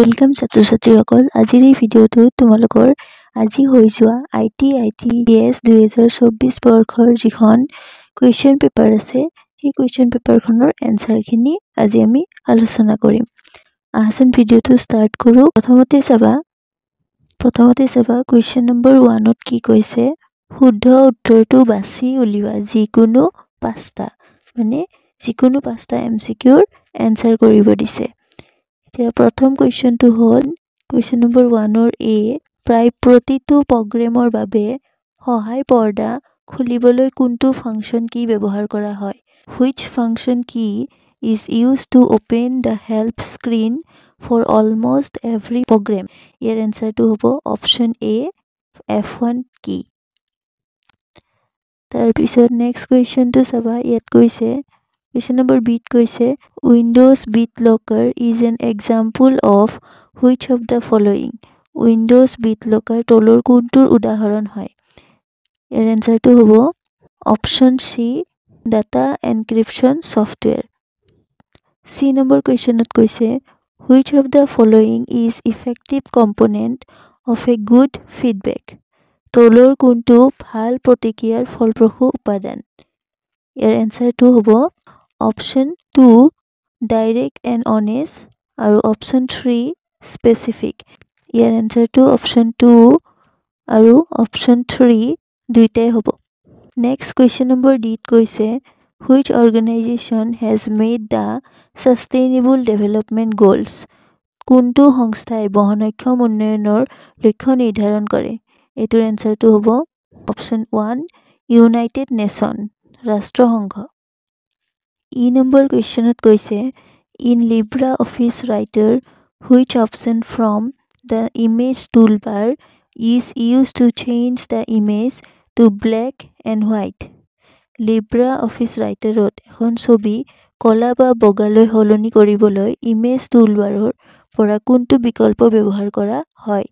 Welcome छात्र छात्रीসকল আজিৰ এই ভিডিঅ'টো তোমালোকৰ আজি হৈ যোৱা ITS 2024 বৰ্ষৰ যিখন কুৱেশ্যন পেপাৰ আছে সেই কুৱেশ্যন পেপাৰখনৰ এনসাৰখিনি আজি আমি আলোচনা কৰিম আহাচোন ভিডিঅ'টো ষ্টাৰ্ট কৰো প্ৰথমতে চাবা কুৱেশ্যন নম্বৰ 1 ত কি কৈছে শুদ্ধ উত্তৰটো বাছি উলিওৱা যিকোনো পাঁচটা মানে যিকোনো পাঁচটা MCQৰ এনসাৰ কৰিব দিছে प्रथम क्वेश्चन तो हल क्वेश्चन नंबर 1 और ए प्राय प्रतिटो प्रोग्राমৰ বাবে সহায় পৰ্দা খুলিবলৈ কোনটো ফাংচন কি ব্যৱহাৰ কৰা হয় which function key is used to open the help screen for almost every program year answer তো হ'ব অপচন এ F1 key তাৰ পিছত নেক্সট क्वेश्चन তো চাবা ইয়াত কৈছে Question number B কৈছে Windows BitLocker is an example of which of the following Windows BitLocker তলৰ কোনটোৰ উদাহৰণ হয় ইয়াৰ आंसर তো হ'ব option C data encryption software C number question ত কৈছে which of the following is effective component of a good feedback তলৰ কোনটো ভাল প্ৰতিক্ৰিয়াৰ ফলপ্ৰসূ উপাদান ইয়াৰ आंसर তো হ'ব Option 2 direct and honest আৰু option 3 specific ইয়াৰ आंसर তো option 2 আৰু option 3 দুইটাই হ'ব next question number D কৈছে which organization has made the sustainable development goals কোনটো সংস্থাই বহনক্ষম উন্নয়নৰ লক্ষ্য নিৰ্ধাৰণ কৰে এটোৰ आंसर তো হ'ব option 1 United Nation ৰাষ্ট্ৰসংঘ E number question at কৈছে in LibreOffice Writer which option from the image toolbar is used to change the image to black and white LibreOffice Writer ত এখন ছবি কলা বা বগালৈ হলনি কৰিবলৈ ইমেজ টুলবাৰৰ পৰা কোনটো বিকল্প ব্যৱহাৰ কৰা হয়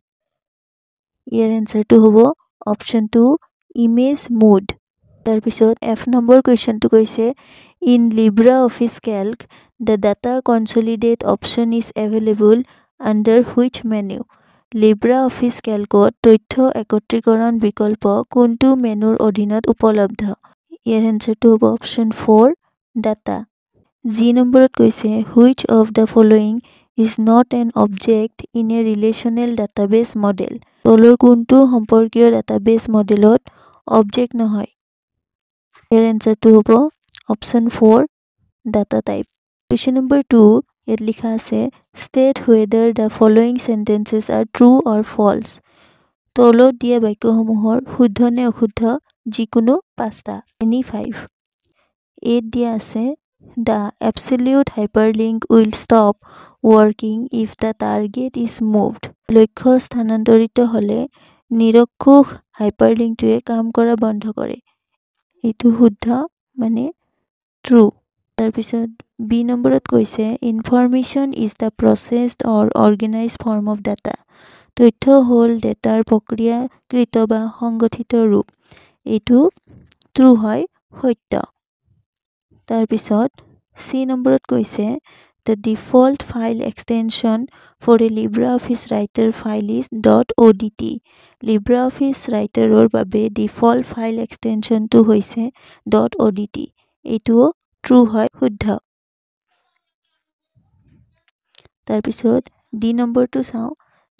ইয়াৰ आंसर তো হ'ব option 2 image mode তাৰ পিছত F number question to কৈছে In LibreOffice Calc, the data consolidate option is available under which menu? LibreOffice Calc তথ্য একত্ৰীকৰণ বিকল্প কোনটো মেনুৰ অধীনত উপলব্ধ? ইয়াৰ आंसर তো হ'ব option 4 data. G নম্বৰত কৈছে which of the following is not an object in a relational database model? তলৰ কোনটো সম্পৰ্কীয় database modelত object নহয়? ইয়াৰ आंसर তো হ'ব Option 4 data type Question number 2 ইয়াত লিখা আছে state whether the following sentences are true or false তলত দিয়া বাক্যসমূহৰ শুদ্ধ নে অশুদ্ধ যিকোনো পাঁচটা any 5 8 দিয়া আছে the absolute hyperlink will stop working if the target is moved লক্ষ্য স্থানান্তৰিত হলে নিৰক্ষুষ হাইপাৰলিংকটোৱে কাম কৰা বন্ধ কৰে এটো শুদ্ধ মানে True. তাৰপিছত B নম্বৰত কৈছে information is the processed or organized form of data. তথ্য হল ডেটাৰ প্ৰক্ৰিয়াকৃত বা সংগঠিত ৰূপ। এটো true হয় সত্য। তাৰপিছত C নম্বৰত কৈছে the default file extension for a LibreOffice Writer file is .odt. LibreOffice Writer ৰ বাবে default file extension টো হৈছে .odt. এটো true হয় শুদ্ধ তাৰপিছত D নম্বৰটো চাও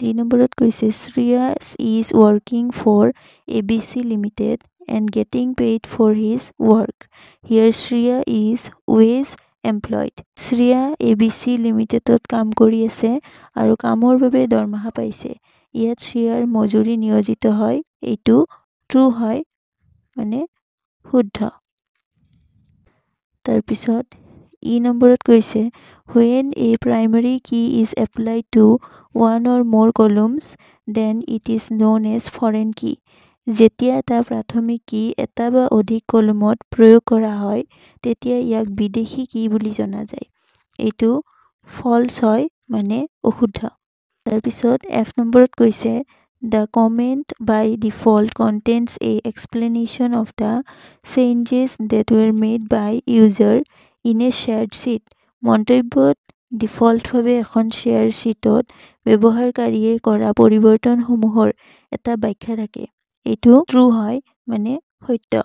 D নম্বৰত কৈছে Shreya is working for ABC Limited and getting paid for his work here Shreya is wage employed Shreya ABC Limited ত কাম কৰি আছে আৰু কামৰ বাবে দৰমহা পাইছে ইয়াত Shreyaৰ মজুৰি নিয়োজিত হয় এটো true হয় মানে শুদ্ধ তাৰপিছত E নম্বৰত কৈছে when a primary key is applied to one or more columns then it is known as foreign key যেতিয়া এটা প্ৰাথমিক কি এটা বা অধিক কলমত প্ৰয়োগ কৰা হয় তেতিয়া ইয়াক বিদেশী কি বুলি জনা যায় এটো false হয় মানে অশুদ্ধ তাৰপিছত F নম্বৰত কৈছে The comment by default contains a explanation of the changes that were made by user in a shared sheet. মন্তব্যত ডিফল্টভাৱে এখন শ্বেয়াৰ শ্বিটত ব্যৱহাৰকাৰীয়ে কৰা পৰিৱৰ্তনসমূহৰ এটা ব্যাখ্যা থাকে এইটো ট্ৰু হয় মানে সত্য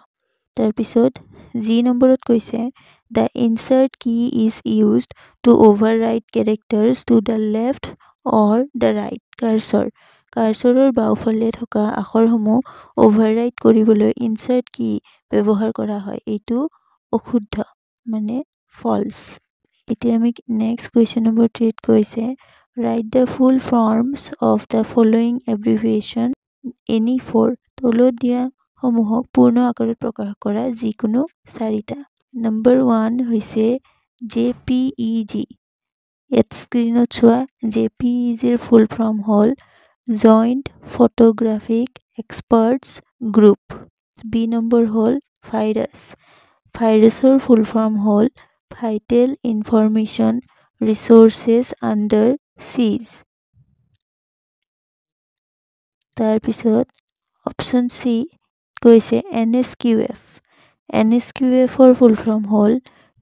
তাৰপিছত জি নম্বৰত কৈছে the insert key is used to override characters to the left or the right cursor কাৰ্চৰৰ বাওঁফালে থকা আখৰসমূহ override কৰিবলৈ insert key ব্যৱহাৰ কৰা হয় এইটো অশুদ্ধ মানে false এতিয়া আমি next question number 3 কৈছে write the full forms of the following abbreviation any four তলত দিয়া সমূহক পূৰ্ণ আকাৰত প্ৰকাশ কৰা যিকোনো চাৰিটা নম্বৰ 1 হৈছে JPEG ইয়াত স্ক্ৰীনত চোৱা JPEG ৰ ফুল ফৰ্ম হ'ল Joint Photographic Experts Group B number হ'ল ভাইৰাছৰ ফুল ফৰ্ম হ'ল Vital Information Resources Under Siege তাৰপিছত অপশ্যন চি কৈছে NSQF ৰ ফুল ফৰ্ম হ'ল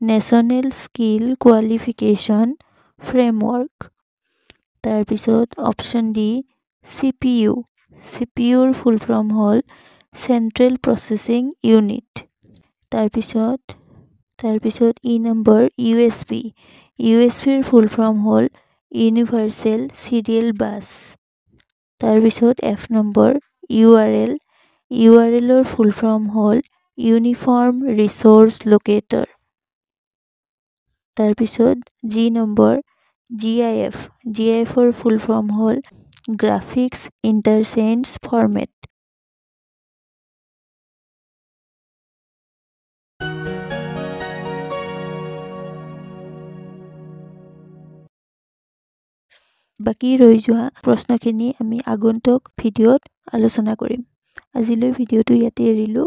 National Skill Qualification Framework তাৰপিছত অপশ্যন ডি CPU ৰ ফুল ফৰ্ম হ'ল Central Processing Unit তাৰপিছত ই নম্বৰ USB ৰ ফুল ফৰ্ম হ'ল Universal Serial Bus তাৰপিছত এফ নম্বৰ URL ৰ ফুল ফৰ্ম হ'ল Uniform Resource Locator তাৰপিছত জি নম্বৰ GIF ৰ ফুল ফৰ্ম হ'ল Graphics Interchange Format বাকি ৰৈ যোৱা প্ৰশ্নখিনি আমি আগন্তুক ভিডিঅ'ত আলোচনা কৰিম আজিলৈ ভিডিঅ'টো ইয়াতে এৰিলো